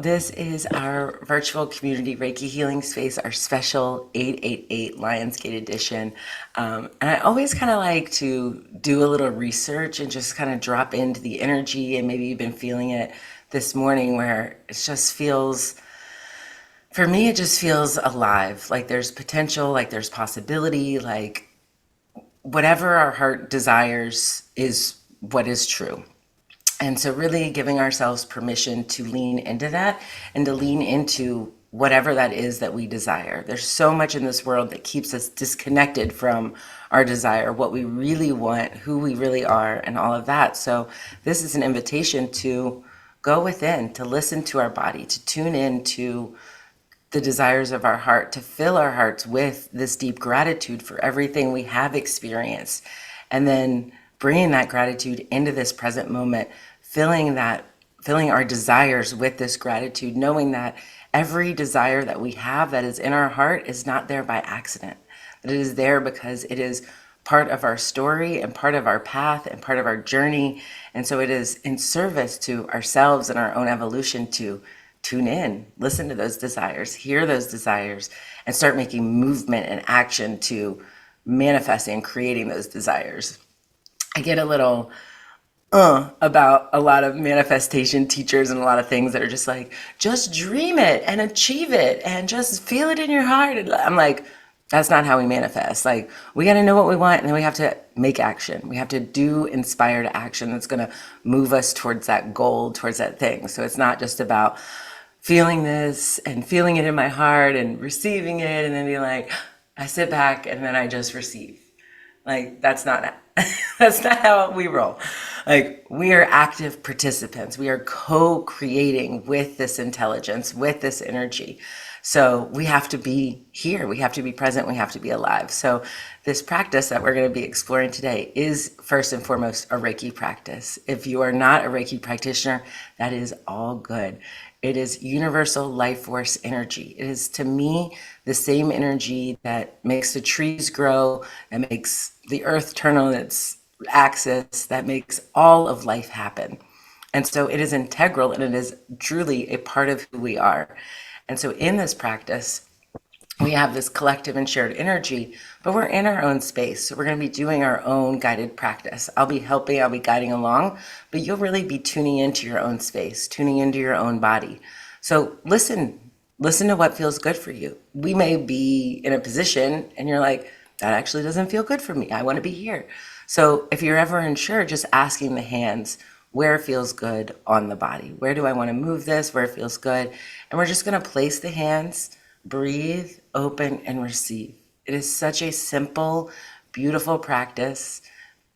This is our virtual community Reiki healing space, our special 888 Lionsgate edition. And I always kind of like to do a little research and just kind of drop into the energy. And maybe you've been feeling it this morning where it just feels, for me, it just feels alive. Like there's potential, like there's possibility, like whatever our heart desires is what is true. And so, really giving ourselves permission to lean into that and to lean into whatever that is that we desire. There's so much in this world that keeps us disconnected from our desire, what we really want, who we really are, and all of that. So, this is an invitation to go within, to listen to our body, to tune in to the desires of our heart, to fill our hearts with this deep gratitude for everything we have experienced, and then bringing that gratitude into this present moment, filling our desires with this gratitude, knowing that every desire that we have that is in our heart is not there by accident, that it is there because it is part of our story and part of our path and part of our journey. And so it is in service to ourselves and our own evolution to tune in, listen to those desires, hear those desires, and start making movement and action to manifesting and creating those desires. I get a little about a lot of manifestation teachers and a lot of things that are just like, just dream it and achieve it and just feel it in your heart. And I'm like, that's not how we manifest. Like, we got to know what we want and then we have to make action. We have to do inspired action that's going to move us towards that goal, towards that thing. So it's not just about feeling this and feeling it in my heart and receiving it and then be like, I sit back and then I just receive. Like, that's not that's not how we roll. Like, we are active participants. We are co-creating with this intelligence, with this energy. So we have to be here. We have to be present. We have to be alive. So this practice that we're going to be exploring today is first and foremost a Reiki practice. If you are not a Reiki practitioner, that is all good. It is universal life force energy. It is, to me, the same energy that makes the trees grow, that makes the earth turn on its axis, that makes all of life happen. And so it is integral and it is truly a part of who we are. And so in this practice, we have this collective and shared energy, but we're in our own space. So we're going to be doing our own guided practice. I'll be helping, I'll be guiding along, but you'll really be tuning into your own space, tuning into your own body. So listen to what feels good for you. We may be in a position and you're like, that actually doesn't feel good for me. I want to be here. So if you're ever unsure, just asking the hands, where feels good on the body? Where do I want to move this? Where it feels good? And we're just going to place the hands, breathe, open, and receive. It is such a simple, beautiful practice.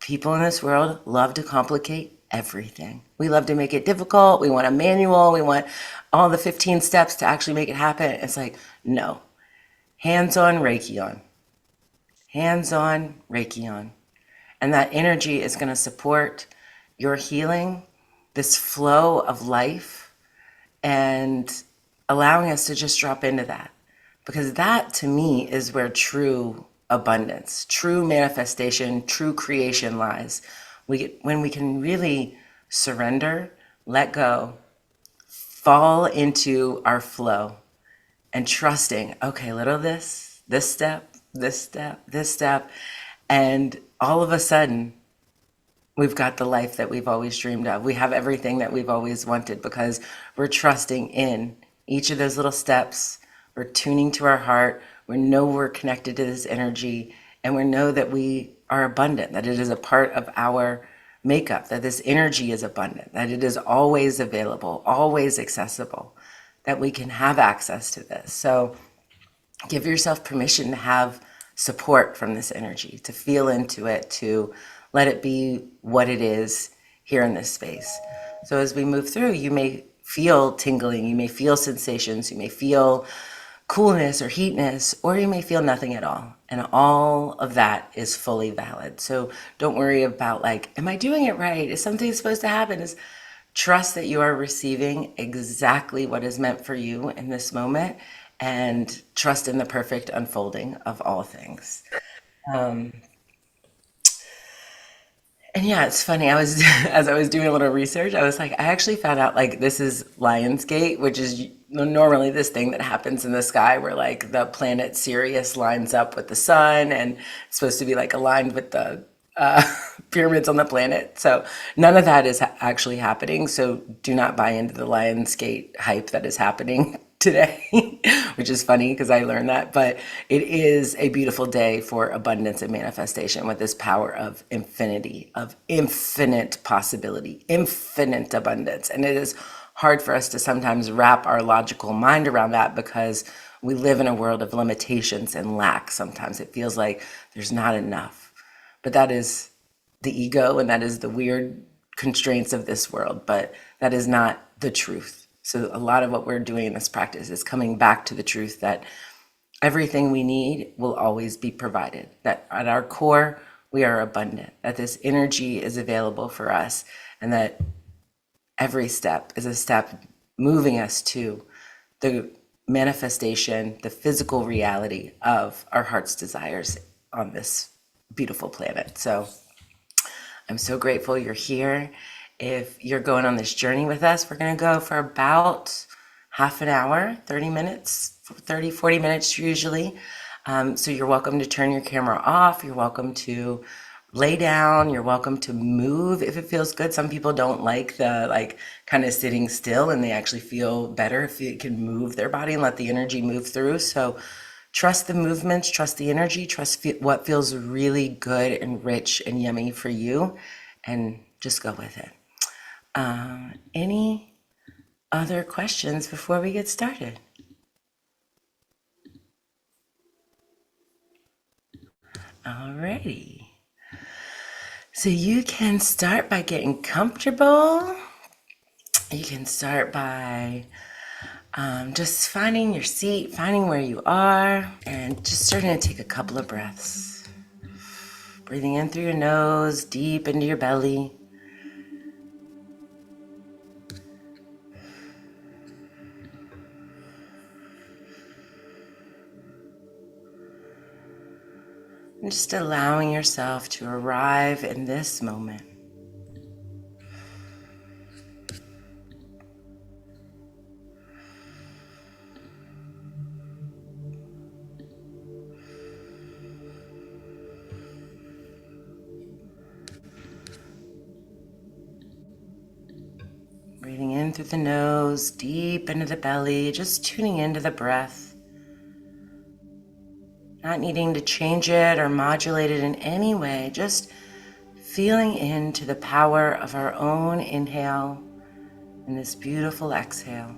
People in this world love to complicate everything. We love to make it difficult. We want a manual. We want all the 15 steps to actually make it happen. It's like, no. Hands on, Reiki on. Hands on, Reiki on. And that energy is going to support your healing, this flow of life, and allowing us to just drop into that. Because that, to me, is where true abundance, true manifestation, true creation lies. When we can really surrender, let go, fall into our flow, and trusting, okay, little this step, this step, this step, and all of a sudden, we've got the life that we've always dreamed of. We have everything that we've always wanted because we're trusting in each of those little steps. We're tuning to our heart. We know we're connected to this energy, and we know that we are abundant, that it is a part of our makeup, that this energy is abundant, that it is always available, always accessible, that we can have access to this. So give yourself permission to have support from this energy, to feel into it, to let it be what it is here in this space. So as we move through, you may feel tingling, you may feel sensations, you may feel coolness or heatness, or you may feel nothing at all. And all of that is fully valid. So don't worry about like, am I doing it right? Is something supposed to happen? Is trust that you are receiving exactly what is meant for you in this moment, and trust in the perfect unfolding of all things. Um, And yeah, it's funny. I was as I was doing a little research, I was like, I actually found out like this is Lionsgate, which is normally this thing that happens in the sky where like the planet Sirius lines up with the sun and it's supposed to be like aligned with the uh, pyramids on the planet. So none of that is actually happening. So do not buy into the Lionsgate hype that is happening today, which is funny because I learned that. But it is a beautiful day for abundance and manifestation with this power of infinity, of infinite possibility, infinite abundance. And it is hard for us to sometimes wrap our logical mind around that because we live in a world of limitations and lack. Sometimes it feels like there's not enough. But that is the ego and that is the weird constraints of this world, but that is not the truth. So a lot of what we're doing in this practice is coming back to the truth that everything we need will always be provided, that at our core, we are abundant, that this energy is available for us, and that every step is a step moving us to the manifestation, the physical reality of our heart's desires on this beautiful planet. So I'm so grateful you're here. If you're going on this journey with us, we're going to go for about half an hour, 30 minutes, 30, 40 minutes usually. So you're welcome to turn your camera off. You're welcome to lay down. You're welcome to move if it feels good. Some people don't like the like kind of sitting still and they actually feel better if they can move their body and let the energy move through. So trust the movements, trust the energy, trust what feels really good and rich and yummy for you, and just go with it. Any other questions before we get started? Alrighty. So you can start by getting comfortable. You can start by just finding your seat, finding where you are, and just starting to take a couple of breaths. Breathing in through your nose, deep into your belly. And just allowing yourself to arrive in this moment. Breathing in through the nose, deep into the belly, just tuning into the breath. Not needing to change it or modulate it in any way, just feeling into the power of our own inhale and this beautiful exhale.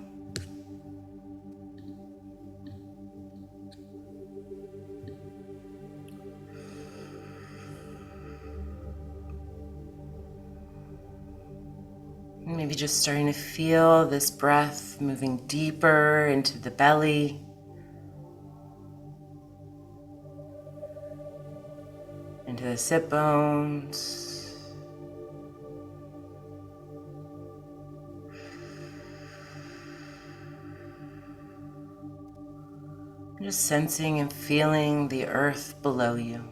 And maybe just starting to feel this breath moving deeper into the belly, into the sit bones. Just sensing and feeling the earth below you.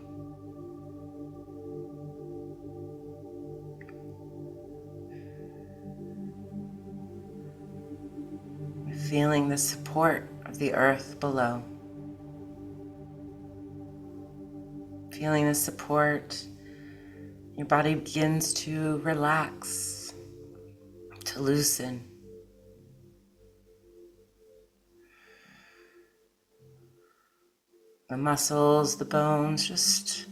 Feeling the support of the earth below. Feeling the support, your body begins to relax, to loosen. The muscles, the bones, just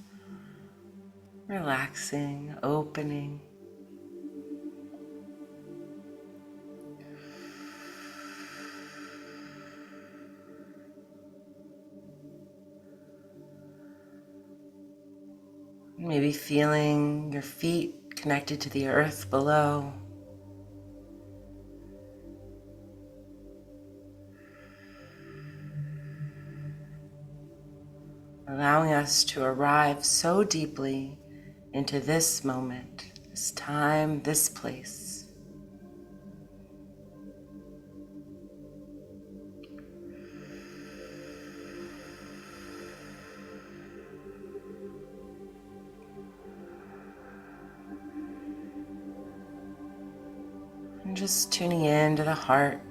relaxing, opening. Maybe feeling your feet connected to the earth below. Allowing us to arrive so deeply into this moment, this time, this place. just tuning in to the heart.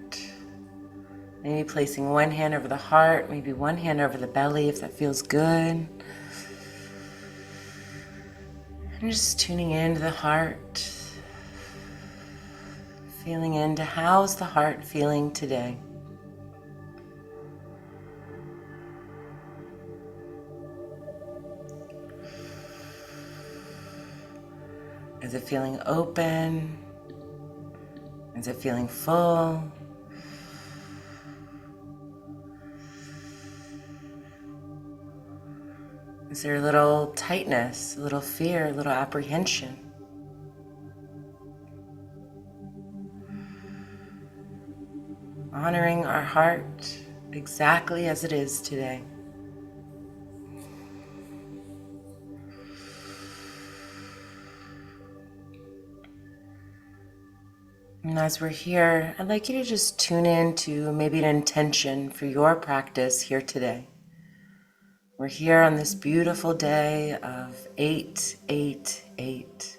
Maybe placing one hand over the heart, maybe one hand over the belly if that feels good. And just tuning into the heart, feeling into how's the heart feeling today. Is it feeling open? Is it feeling full? Is there a little tightness, a little fear, a little apprehension? Honoring our heart exactly as it is today. And as we're here, I'd like you to just tune in to maybe an intention for your practice here today. We're here on this beautiful day of 888,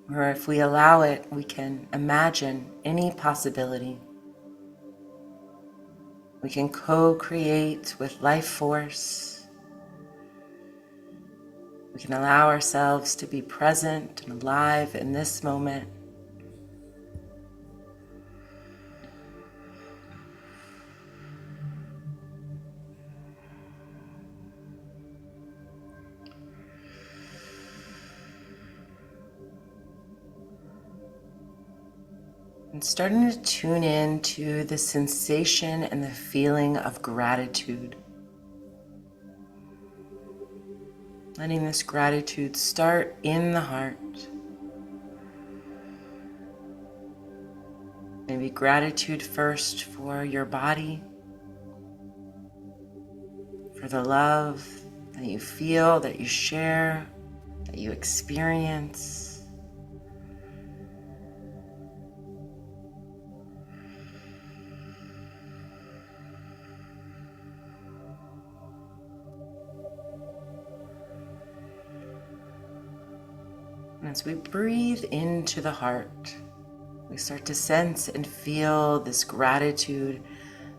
where if we allow it, we can imagine any possibility. We can co-create with life force. We can allow ourselves to be present and alive in this moment. And starting to tune in to the sensation and the feeling of gratitude. Letting this gratitude start in the heart. Maybe gratitude first for your body, for the love that you feel, that you share, that you experience. And as we breathe into the heart, we start to sense and feel this gratitude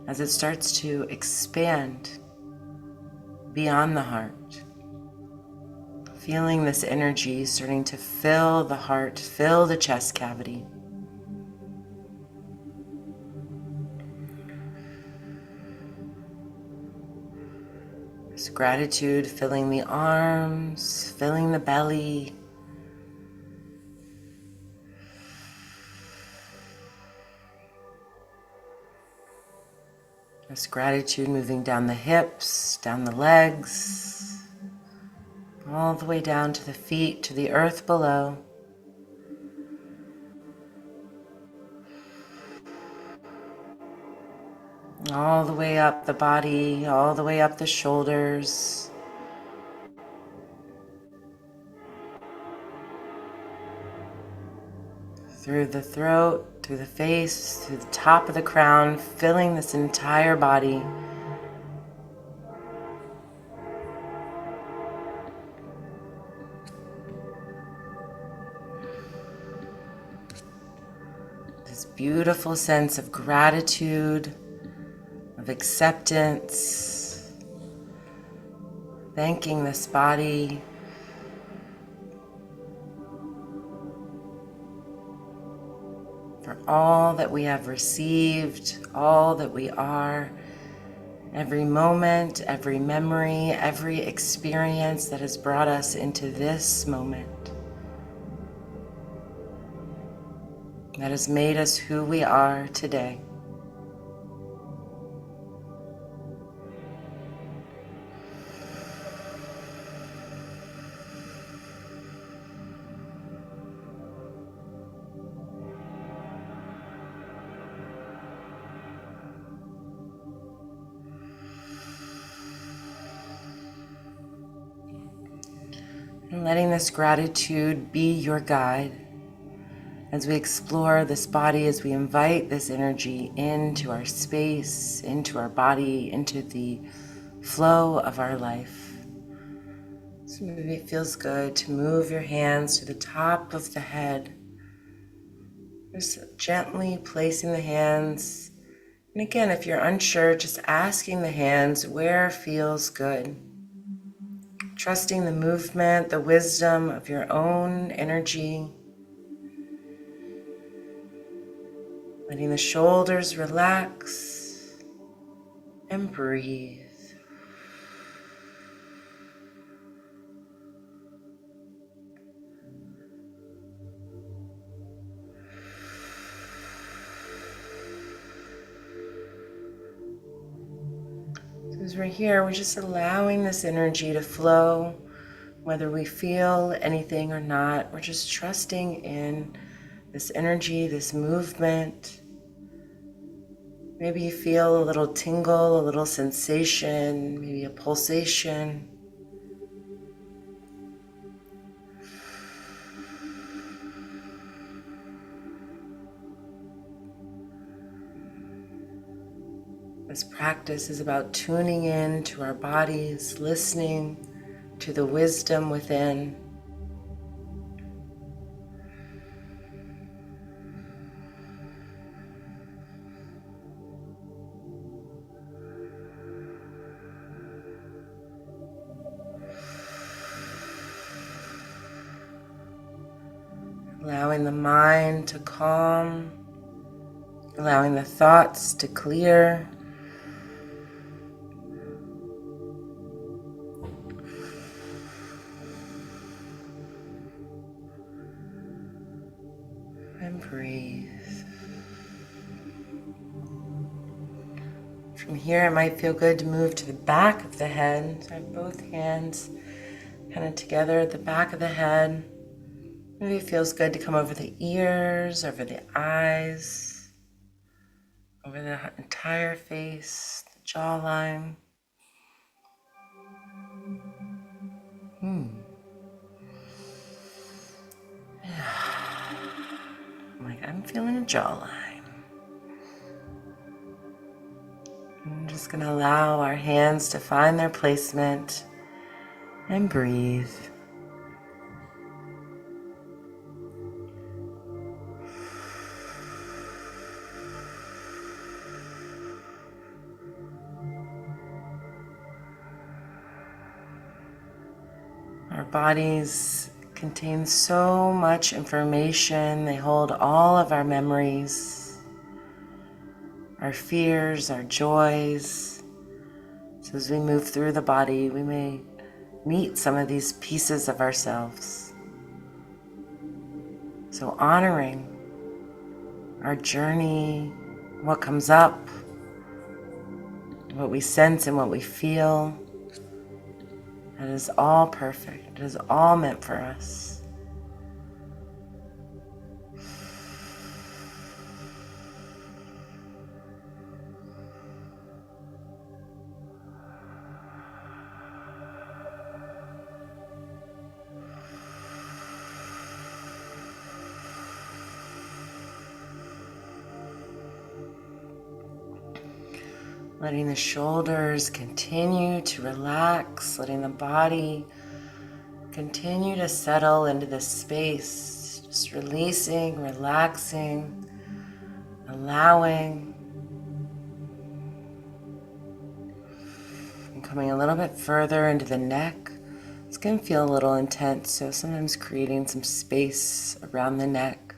as it starts to expand beyond the heart. Feeling this energy starting to fill the heart, fill the chest cavity. This gratitude filling the arms, filling the belly. This gratitude moving down the hips, down the legs, all the way down to the feet, to the earth below. All the way up the body, all the way up the shoulders. Through the throat, through the face, through the top of the crown, filling this entire body. This beautiful sense of gratitude, of acceptance, thanking this body for all that we have received, all that we are, every moment, every memory, every experience that has brought us into this moment, that has made us who we are today. And letting this gratitude be your guide as we explore this body, as we invite this energy into our space, into our body, into the flow of our life. So maybe it feels good to move your hands to the top of the head, Just gently placing the hands. And again, if you're unsure, just asking the hands where feels good. Trusting the movement, the wisdom of your own energy. Letting the shoulders relax and breathe. So as we're here, we're just allowing this energy to flow, whether we feel anything or not. We're just trusting in this energy, this movement. Maybe you feel a little tingle, a little sensation, maybe a pulsation. This practice is about tuning in to our bodies, listening to the wisdom within. Allowing the mind to calm, allowing the thoughts to clear. And breathe. From here, it might feel good to move to the back of the head. So I have both hands kind of together at the back of the head. Maybe it feels good to come over the ears, over the eyes, over the entire face, the jawline. I'm feeling a jawline. I'm just going to allow our hands to find their placement and breathe. Our bodies contain so much information. They hold all of our memories, our fears, our joys. So as we move through the body, we may meet some of these pieces of ourselves. So honoring our journey, what comes up, what we sense and what we feel, that is all perfect. It is all meant for us. Letting the shoulders continue to relax, letting the body continue to settle into this space, just releasing, relaxing, allowing, and coming a little bit further into the neck. It's going to feel a little intense, so sometimes creating some space around the neck.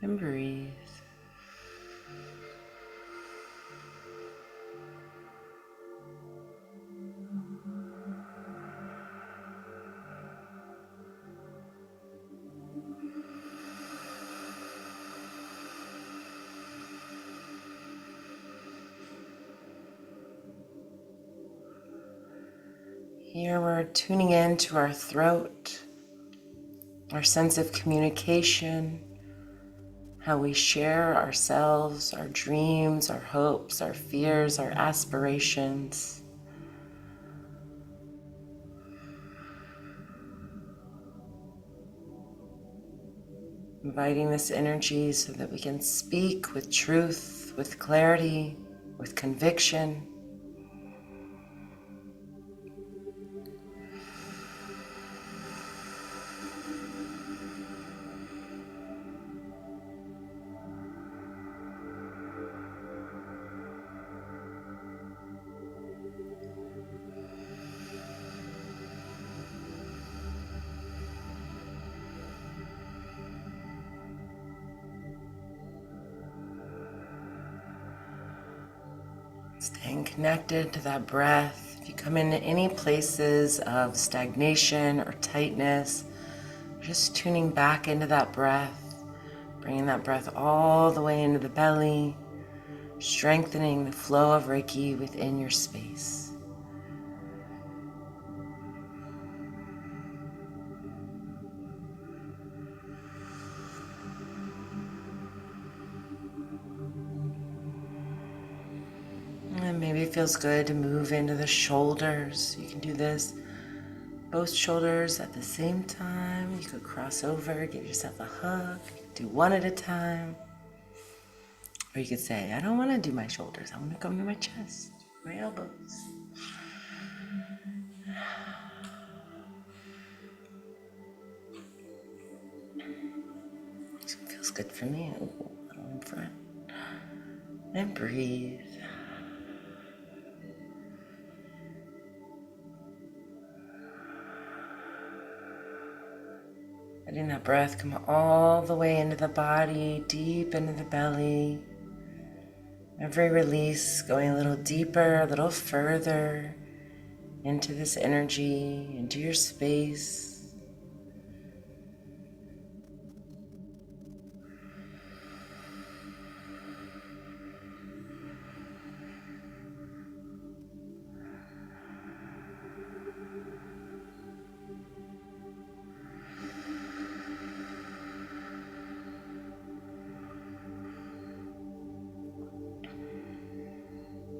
And breathe. Here we're tuning in to our throat, our sense of communication, how we share ourselves, our dreams, our hopes, our fears, our aspirations. Inviting this energy so that we can speak with truth, with clarity, with conviction. Staying connected to that breath. If you come into any places of stagnation or tightness, just tuning back into that breath, bringing that breath all the way into the belly, strengthening the flow of Reiki within your space. And maybe it feels good to move into the shoulders. You can do this, both shoulders at the same time. You could cross over, give yourself a hug, do one at a time. Or you could say, I don't want to do my shoulders. I want to come to my chest, my elbows. So it feels good for me. A little in front. And breathe. Letting that breath come all the way into the body, deep into the belly. Every release going a little deeper, a little further into this energy, into your space.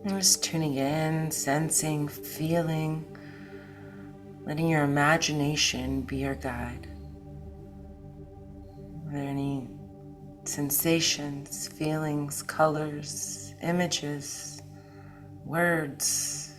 And just tuning in, sensing, feeling, letting your imagination be your guide. Are there any sensations, feelings, colors, images, words?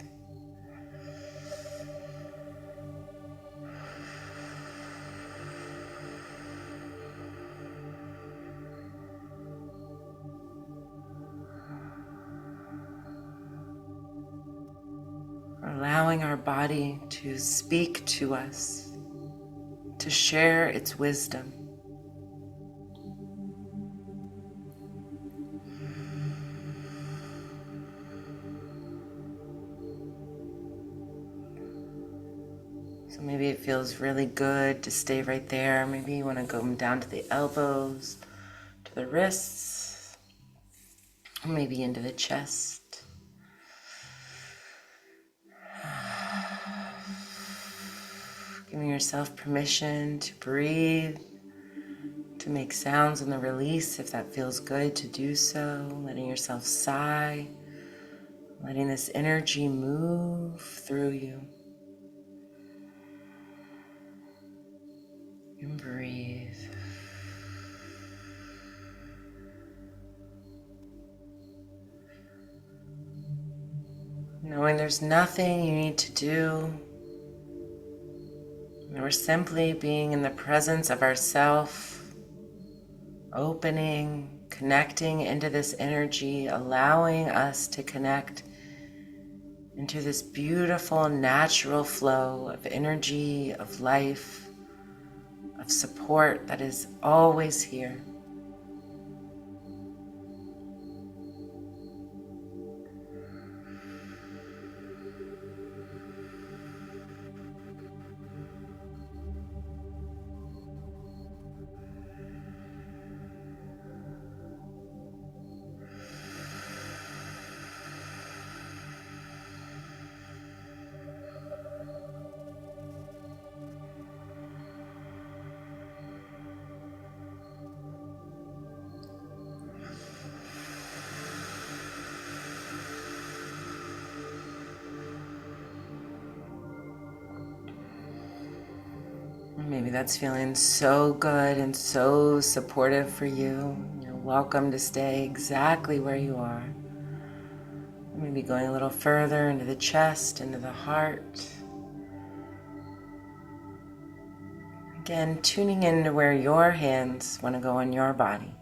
Allowing our body to speak to us, to share its wisdom. So maybe it feels really good to stay right there. Maybe you want to go down to the elbows, to the wrists, or maybe into the chest. Giving yourself permission to breathe, to make sounds in the release if that feels good to do so. Letting yourself sigh, letting this energy move through you. And breathe. Knowing there's nothing you need to do. We're simply being in the presence of ourself, opening, connecting into this energy, allowing us to connect into this beautiful natural flow of energy, of life, of support that is always here. Maybe that's feeling so good and so supportive for you. You're welcome to stay exactly where you are. Maybe going a little further into the chest, into the heart. Again, tuning into where your hands want to go on your body.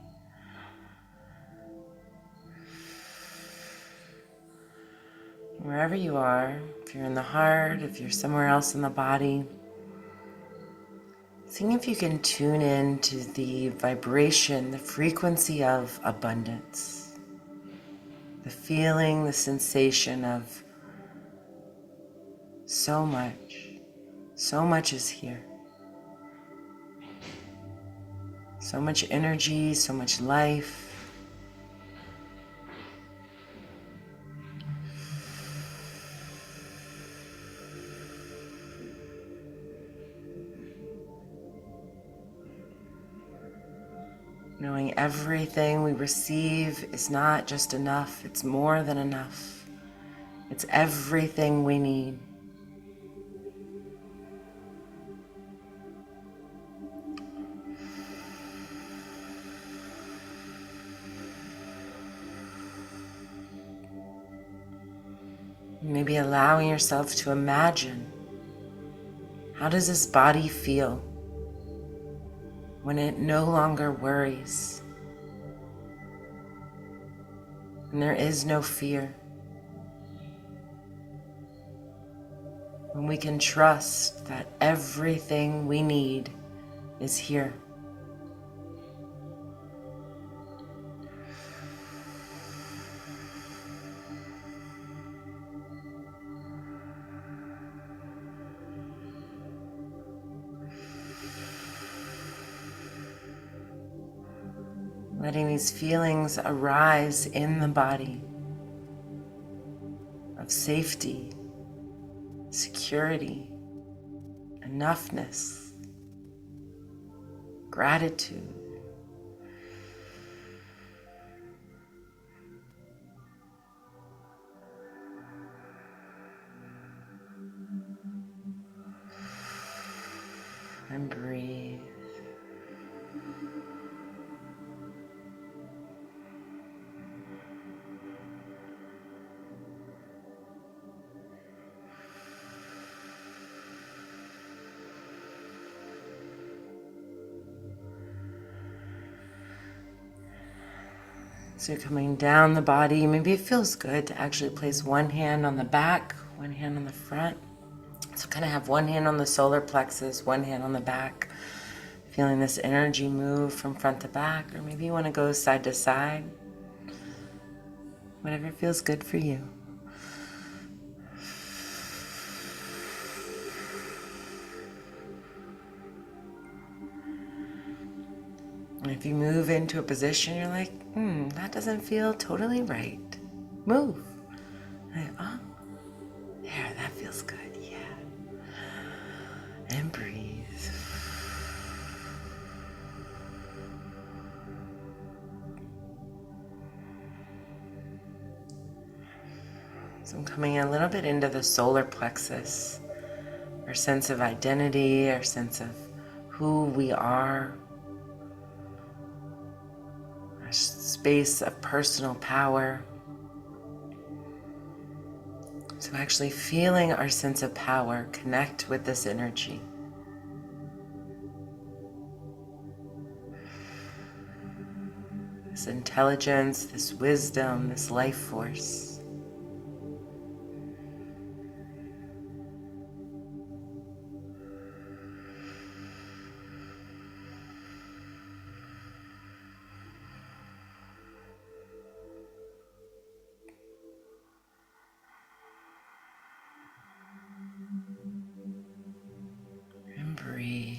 Wherever you are, if you're in the heart, if you're somewhere else in the body, seeing if you can tune in to the vibration, the frequency of abundance. the feeling, the sensation of so much is here. So much energy, so much life. Knowing everything we receive is not just enough, it's more than enough. It's everything we need. Maybe allowing yourself to imagine, how does this body feel when it no longer worries? And there is no fear. When we can trust that everything we need is here. Letting these feelings arise in the body of safety, security, enoughness, gratitude. And breathe. So you're coming down the body. Maybe it feels good to actually place one hand on the back, one hand on the front. So kind of have one hand on the solar plexus, one hand on the back. Feeling this energy move from front to back, or maybe you want to go side to side. Whatever feels good for you. And if you move into a position, you're like, that doesn't feel totally right. Move. Like, oh, there, that feels good, yeah. And breathe. So I'm coming a little bit into the solar plexus, our sense of identity, our sense of who we are, our space of personal power. So actually feeling our sense of power connect with this energy. This intelligence, this wisdom, this life force. And breathe.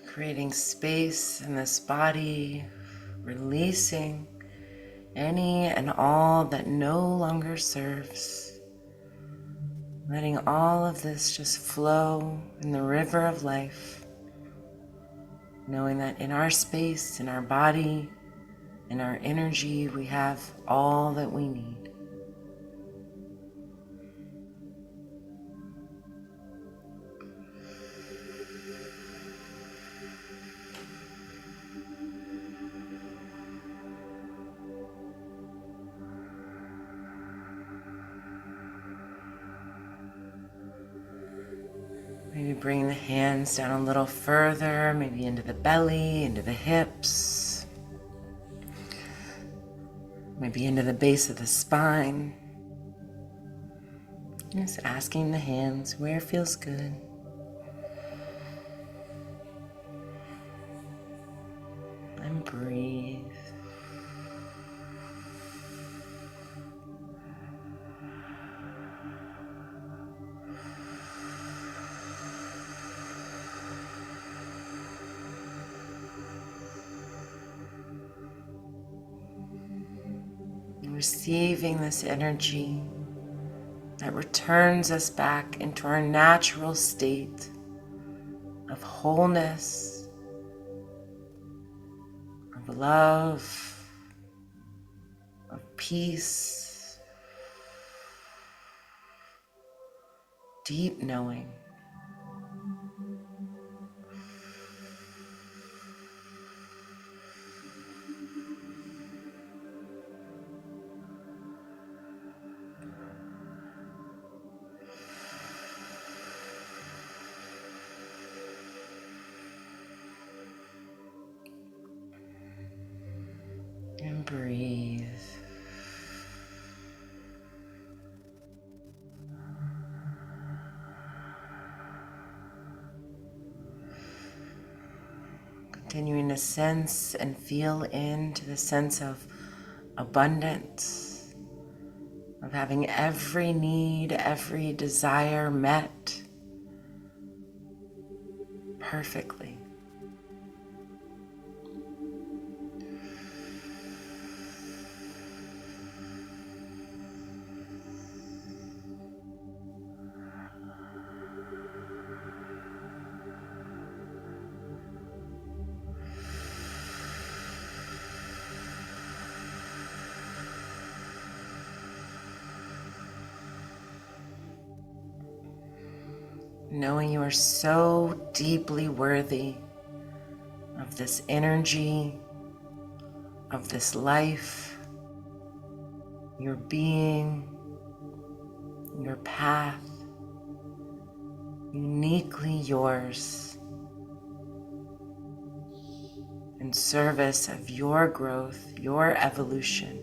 Creating space in this body, releasing any and all that no longer serves. Letting all of this just flow in the river of life. Knowing that in our space, in our body, in our energy, we have all that we need. Maybe bring the hands down a little further, maybe into the belly, into the hips, maybe into the base of the spine. Just asking the hands where feels good. And breathe. Receiving this energy that returns us back into our natural state of wholeness, of love, of peace, deep knowing. And breathe. Continuing to sense and feel into the sense of abundance, of having every need, every desire met perfectly. Knowing you are so deeply worthy of this energy, of this life, your being, your path, uniquely yours, in service of your growth, your evolution.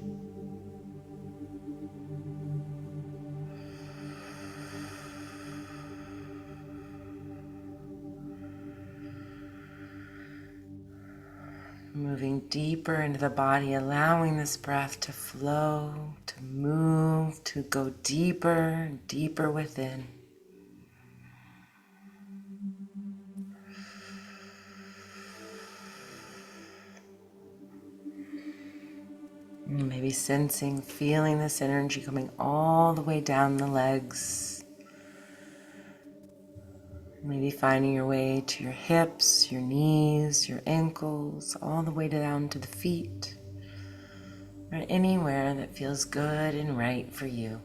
Moving deeper into the body, allowing this breath to flow, to move, to go deeper and deeper within. Maybe sensing, feeling this energy coming all the way down the legs. Maybe finding your way to your hips, your knees, your ankles, all the way down to the feet, or anywhere that feels good and right for you.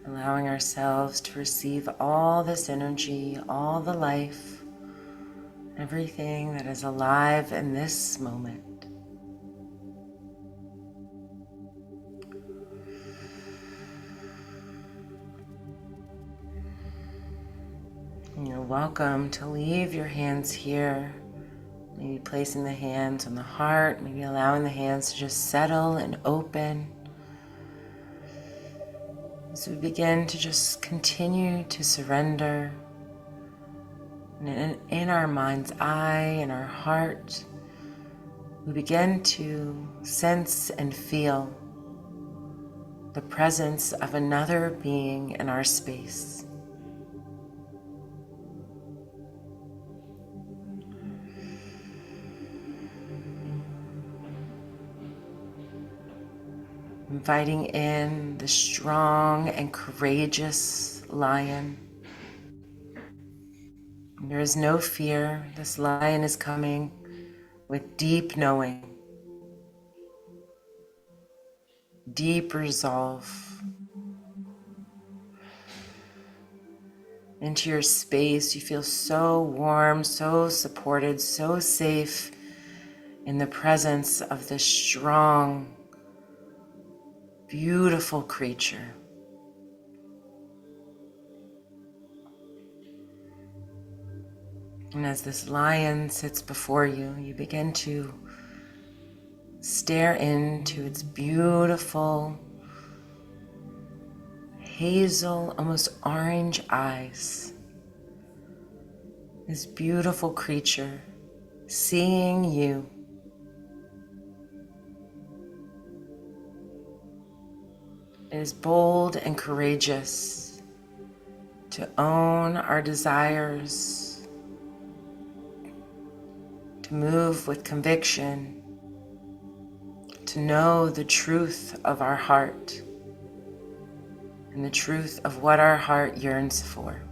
Allowing ourselves to receive all this energy, all the life, everything that is alive in this moment. You're welcome to leave your hands here, maybe placing the hands on the heart, maybe allowing the hands to just settle and open. As we begin to just continue to surrender, and in our mind's eye, in our heart, we begin to sense and feel the presence of another being in our space. Inviting in the strong and courageous lion. There is no fear. This lion is coming with deep knowing, deep resolve. Into your space, you feel so warm, so supported, so safe in the presence of this strong, beautiful creature. And as this lion sits before you, you begin to stare into its beautiful, hazel, almost orange eyes. This beautiful creature seeing you. It is bold and courageous to own our desires, to move with conviction, to know the truth of our heart and the truth of what our heart yearns for.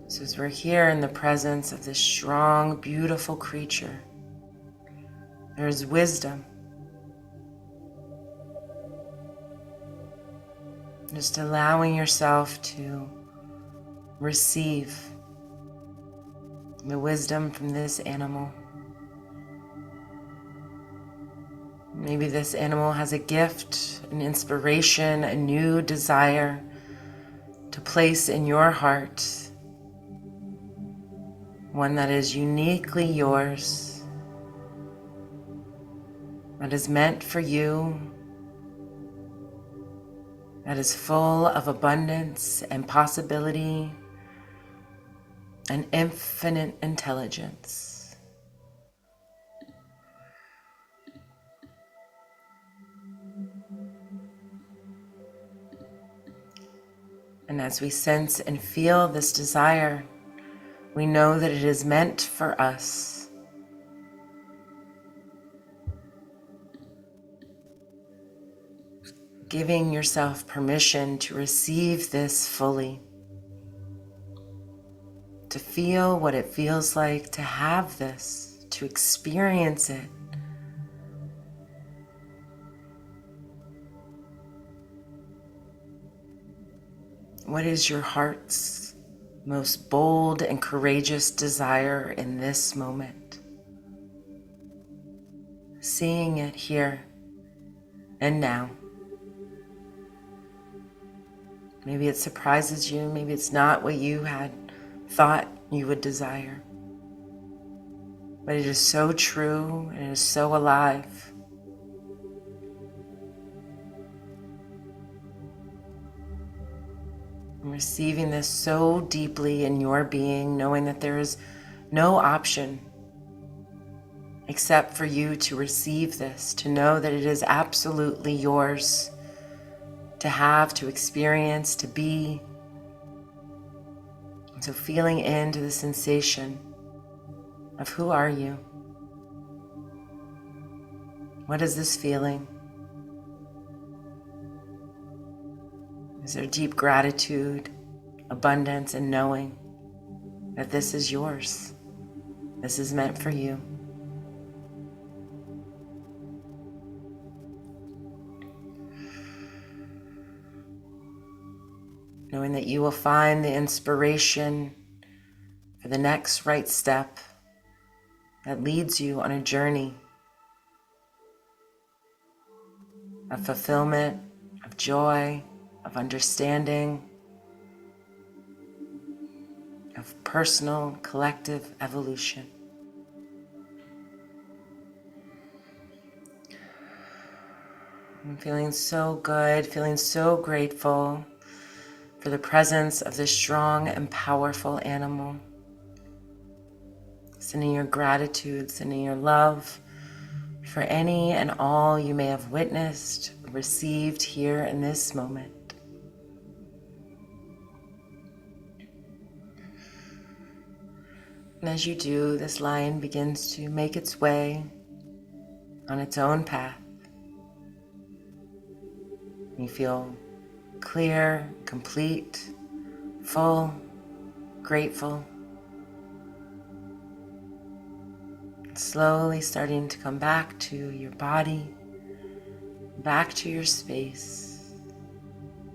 So as we're here in the presence of this strong, beautiful creature, there is wisdom. Just allowing yourself to receive the wisdom from this animal. Maybe this animal has a gift, an inspiration, a new desire to place in your heart, one that is uniquely yours, that is meant for you, that is full of abundance and possibility and infinite intelligence. And as we sense and feel this desire, we know that it is meant for us. Giving yourself permission to receive this fully, to feel what it feels like to have this, to experience it. What is your heart's most bold and courageous desire in this moment? Seeing it here and now. Maybe it surprises you, maybe it's not what you had thought you would desire. But it is so true and it is so alive. And receiving this so deeply in your being, knowing that there is no option except for you to receive this, to know that it is absolutely yours to have, to experience, to be. And so feeling into the sensation of who are you? What is this feeling? Is there deep gratitude, abundance, and knowing that this is yours? This is meant for you. Knowing that you will find the inspiration for the next right step that leads you on a journey of fulfillment, of joy, of understanding, of personal, collective evolution. I'm feeling so good, feeling so grateful for the presence of this strong and powerful animal. Sending your gratitude, sending your love for any and all you may have witnessed, received here in this moment. And as you do, this lion begins to make its way on its own path. You feel clear, complete, full, grateful. Slowly starting to come back to your body, back to your space,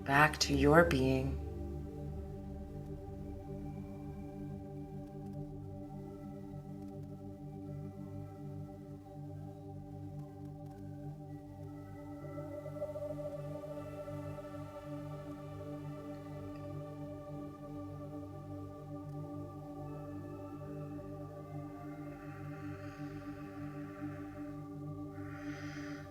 back to your being.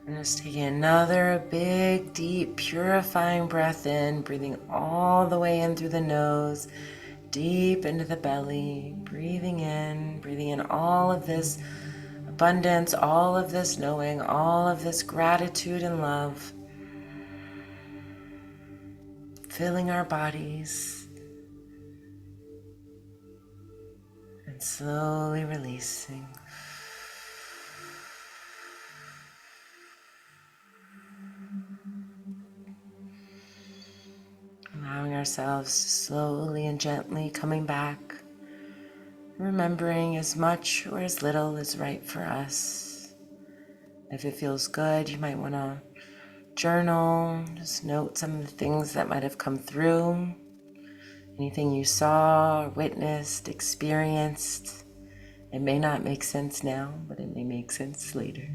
And just taking another big, deep, purifying breath in, breathing all the way in through the nose, deep into the belly, breathing in all of this abundance, all of this knowing, all of this gratitude and love, filling our bodies, and slowly releasing. Allowing ourselves to slowly and gently coming back, remembering as much or as little is right for us. If it feels good, you might want to journal, just note some of the things that might have come through, anything you saw, witnessed, experienced. It may not make sense now, but it may make sense later.